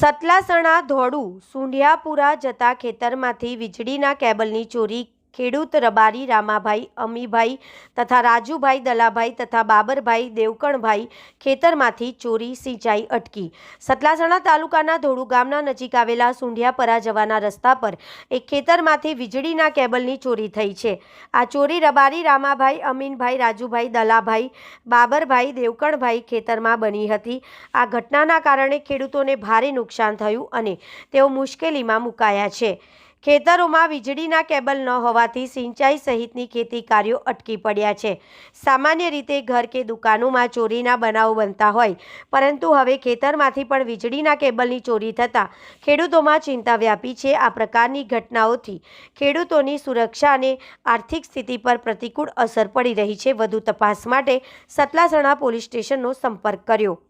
સતલાસણા ધોળુ સુંઢિયાપુરા જતા ખેતરમાંથી વીજળીના કેબલની ચોરી ખેડૂત રબારી રામાભાઈ અમીભાઈ તથા રાજુભાઈ દલાભાઈ તથા બાબરભાઈ દેવકણભાઈ ખેતરમાંથી ચોરી સિંચાઈ અટકી। સતલાસણા તાલુકાના ધોળુ ગામના નજીક આવેલા સુંઢિયાપરા જવાના રસ્તા પર એક ખેતરમાંથી વીજળીના કેબલની ચોરી થઈ છે। આ ચોરી રબારી રામાભાઈ અમીનભાઈ રાજુભાઈ દલાભાઈ બાબરભાઈ દેવકણભાઈ ખેતરમાં બની હતી। આ ઘટનાના કારણે ખેડૂતોને ભારે નુકસાન થયું અને તેઓ મુશ્કેલીમાં મુકાયા છે। ખેતરોમાં વીજળીના કેબલ ન હોવાથી સિંચાઈ સહિતની ખેતી કાર્યો અટકી પડ્યા છે। સામાન્ય રીતે ઘર કે દુકાનોમાં ચોરીના બનાવો બનતા હોય, પરંતુ હવે ખેતરમાંથી પણ વીજળીના કેબલની ચોરી થતાં ખેડૂતોમાં ચિંતા વ્યાપી છે। આ પ્રકારની ઘટનાઓથી ખેડૂતોની સુરક્ષા અને આર્થિક સ્થિતિ પર પ્રતિકૂળ અસર પડી રહી છે। વધુ તપાસ માટે સતલાસણા પોલીસ સ્ટેશનનો સંપર્ક કર્યો।